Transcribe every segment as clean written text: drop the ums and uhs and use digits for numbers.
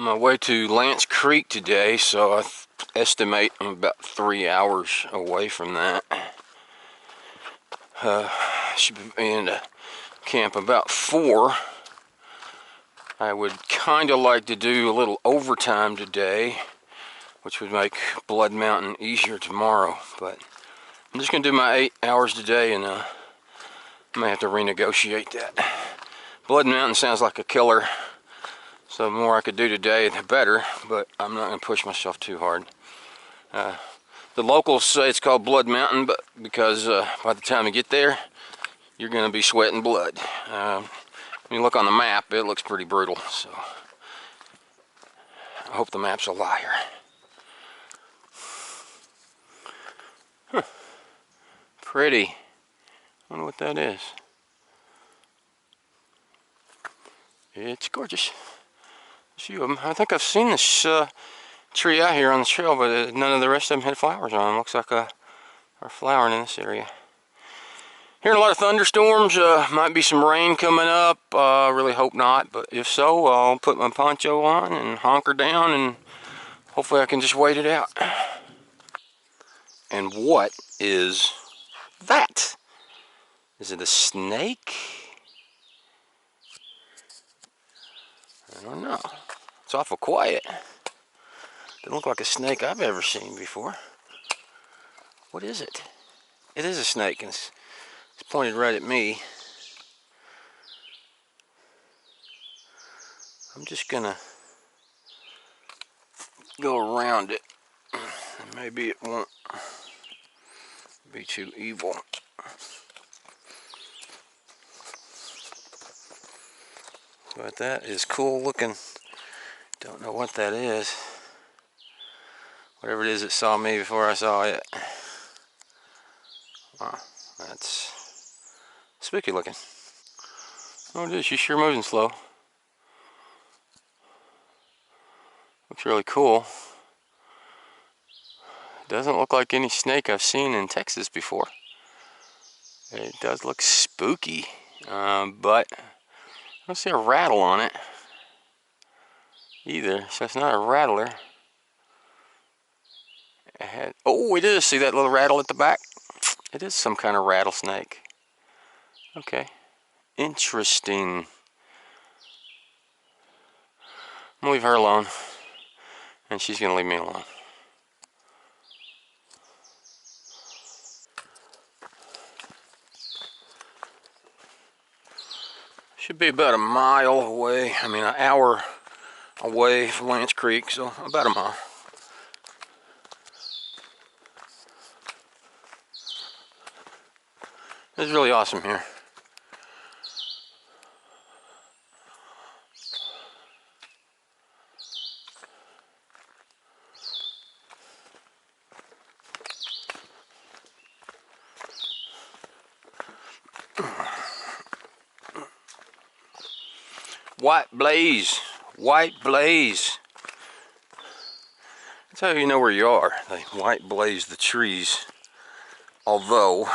On my way to Lance Creek today, so I estimate I'm about 3 hours away from that. Should be in camp about 4. I would kind of like to do a little overtime today, which would make Blood Mountain easier tomorrow, but I'm just going to do my 8 hours today, and I may have to renegotiate that. Blood Mountain sounds like a killer. So the more I could do today, the better, but I'm not going to push myself too hard. The locals say it's called Blood Mountain, but because by the time you get there, you're going to be sweating blood. When you look on the map, it looks pretty brutal, so I hope the map's a liar. Huh. Pretty. I wonder what that is. It's gorgeous. A few of them. I think I've seen this tree out here on the trail, but none of the rest of them had flowers on them. Looks like are flowering in this area. Hearing a lot of thunderstorms. Might be some rain coming up. Really hope not, but if so, I'll put my poncho on and hunker down, and hopefully I can just wait it out. And what is that? Is it a snake? I don't know. It's awful quiet. Doesn't look like a snake I've ever seen before. What is it? It is a snake, and it's pointed right at me. I'm just gonna go around it. Maybe it won't be too evil. But that is cool looking. Don't know what that is. Whatever it is, it saw me before I saw it. Wow, that's spooky looking. Oh, it is. She's sure moving slow. Looks really cool. Doesn't look like any snake I've seen in Texas before. It does look spooky, but I don't see a rattle on it either, so it's not a rattler. Oh, it is. See that little rattle at the back? It is some kind of rattlesnake. Okay, interesting. I'm gonna leave her alone, and she's gonna leave me alone. Should be about a mile away. I mean, an hour away from Lance Creek, so about a mile. It's really awesome here. White blaze, white blaze. That's how you know where you are. They white blaze the trees. Although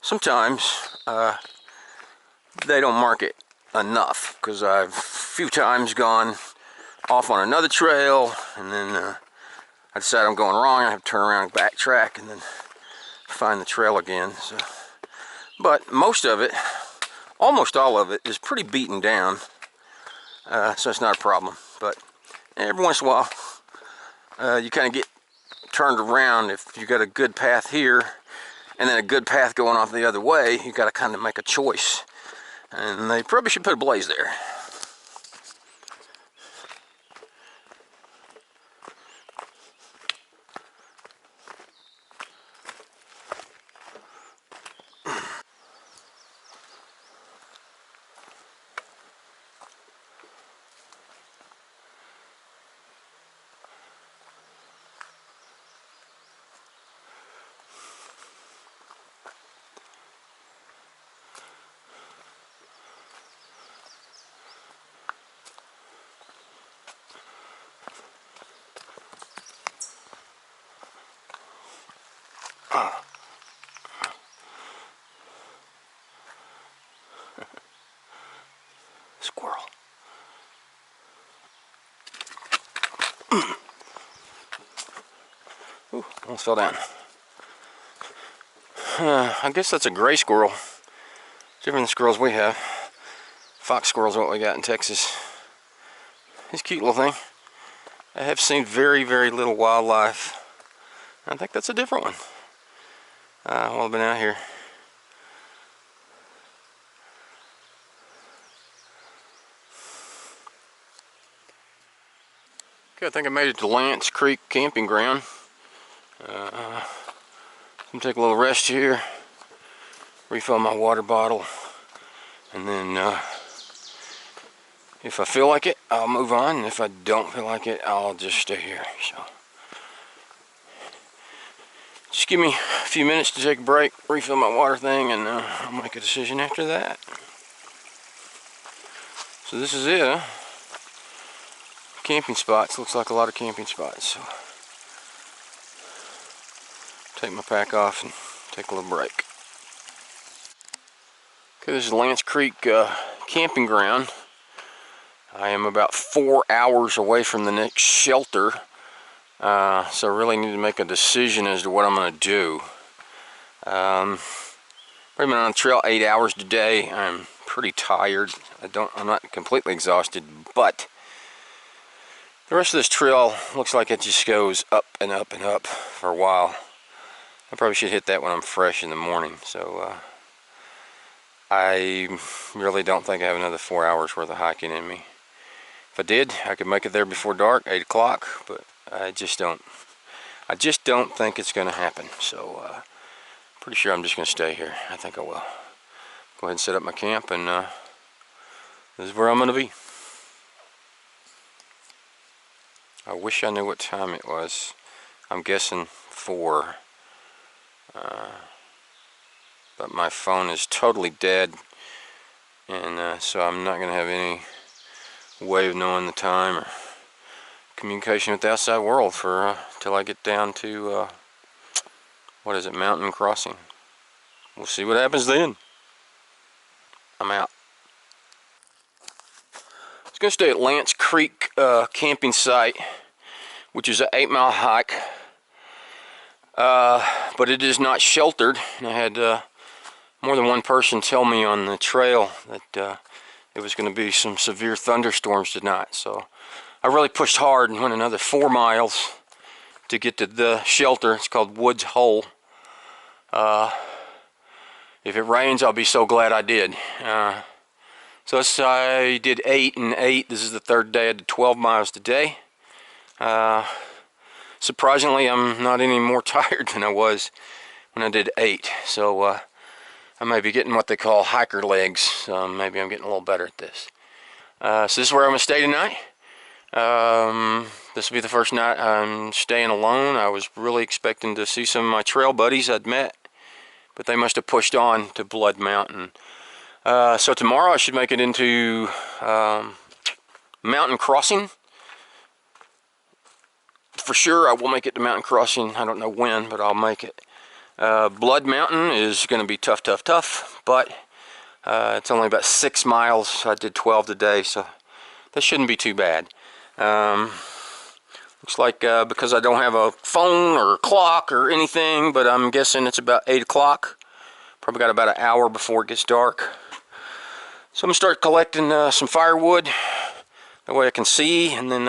sometimes they don't mark it enough, because I've a few times gone off on another trail, and then I decide I'm going wrong. I have to turn around and backtrack, and then find the trail again. So, but most of it, almost all of it, is pretty beaten down. So it's not a problem, but every once in a while you kind of get turned around. If you got a good path here and then a good path going off the other way, you got to kind of make a choice, and they probably should put a blaze there. Ooh, almost fell down. I guess that's a gray squirrel. Different than squirrels we have. Fox squirrels are what we got in Texas. He's a cute little thing. I have seen very, very little wildlife. I think that's a different one. While I've been out here. Okay, I think I made it to Lance Creek Campground. I'm gonna take a little rest here, refill my water bottle, and then if I feel like it, I'll move on, and if I don't feel like it, I'll just stay here. So just give me a few minutes to take a break, refill my water thing, and I'll make a decision after that. So this is it. Camping spots. Looks like a lot of camping spots. So take my pack off and take a little break. Okay, this is Lance Creek Campground. I am about 4 hours away from the next shelter, so I really need to make a decision as to what I'm going to do. I've been on the trail 8 hours today. I'm pretty tired. I'm not completely exhausted, but the rest of this trail looks like it just goes up and up and up for a while. I probably should hit that when I'm fresh in the morning. So I really don't think I have another 4 hours worth of hiking in me. If I did, I could make it there before dark, 8 o'clock, but I just don't think it's going to happen. So pretty sure I'm just going to stay here. I think I will. Go ahead and set up my camp, and this is where I'm going to be. I wish I knew what time it was. I'm guessing 4. But my phone is totally dead, and so I'm not going to have any way of knowing the time or communication with the outside world for till I get down to what is it, Mountain Crossing. We'll see what happens then. I'm out. I was going to stay at Lance Creek camping site, which is an 8-mile hike, but it is not sheltered. And I had more than one person tell me on the trail that it was going to be some severe thunderstorms tonight. So I really pushed hard and went another 4 miles to get to the shelter. It's called Woods Hole. If it rains, I'll be so glad I did. So I did 8 and 8. This is the 3rd day. I did 12 miles today. Surprisingly, I'm not any more tired than I was when I did 8. So I may be getting what they call hiker legs. Maybe I'm getting a little better at this. So this is where I'm going to stay tonight. This will be the first night I'm staying alone. I was really expecting to see some of my trail buddies I'd met, but they must have pushed on to Blood Mountain. So tomorrow I should make it into Mountain Crossing. For sure I will make it to Mountain Crossing. I don't know when, but I'll make it. Blood Mountain is going to be tough, but it's only about 6 miles. I did 12 today, so that shouldn't be too bad. Looks like because I don't have a phone or a clock or anything, but I'm guessing it's about 8 o'clock. Probably got about an hour before it gets dark. So I'm going to start collecting some firewood. That way I can see, and then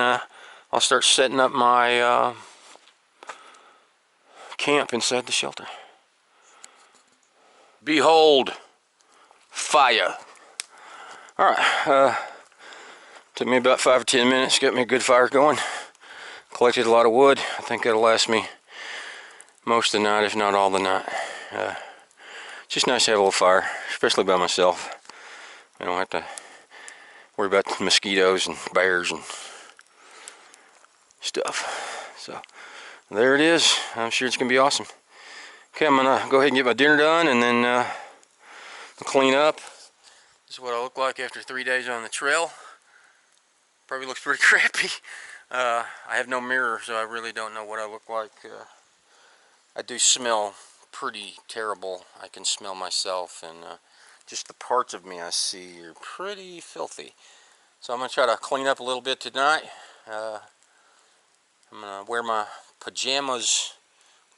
I'll start setting up my camp inside the shelter. Behold, fire. Alright, took me about 5 or 10 minutes to get me a good fire going. Collected a lot of wood. I think it'll last me most of the night, if not all the night. It's just nice to have a little fire, especially by myself. I don't have to worry about mosquitoes and bears and stuff. So there it is. I'm sure it's going to be awesome. Okay, I'm going to go ahead and get my dinner done, and then I'll clean up. This is what I look like after 3 days on the trail. Probably looks pretty crappy. I have no mirror, so I really don't know what I look like. I do smell pretty terrible. I can smell myself, and just the parts of me I see are pretty filthy. So I'm going to try to clean up a little bit tonight. I'm going to wear my pajamas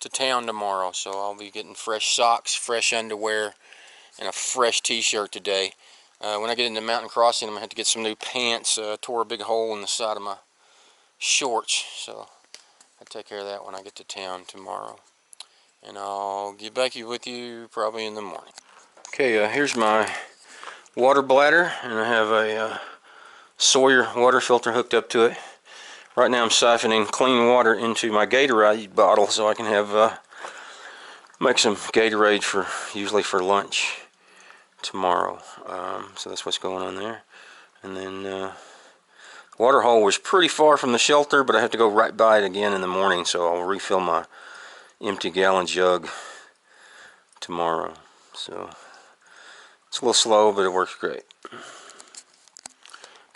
to town tomorrow, so I'll be getting fresh socks, fresh underwear, and a fresh t-shirt today. When I get into mountain crossing, I'm going to have to get some new pants. Tore a big hole in the side of my shorts, so I'll take care of that when I get to town tomorrow. And I'll get back with you probably in the morning. Okay, here's my water bladder, and I have a Sawyer water filter hooked up to it. Right now I'm siphoning clean water into my Gatorade bottle so I can have make some Gatorade for usually for lunch tomorrow. So that's what's going on there. And then water hole was pretty far from the shelter, but I have to go right by it again in the morning, so I'll refill my empty gallon jug tomorrow. So it's a little slow, but it works great.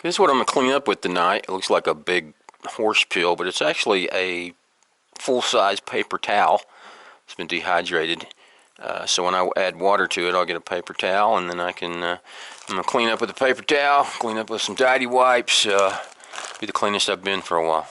This is what I'm going to clean up with tonight. It looks like a big horse pill, but it's actually a full-size paper towel. It's been dehydrated. So when I add water to it, I'll get a paper towel, and then I'm going to clean up with a paper towel, clean up with some tidy wipes. Be the cleanest I've been for a while.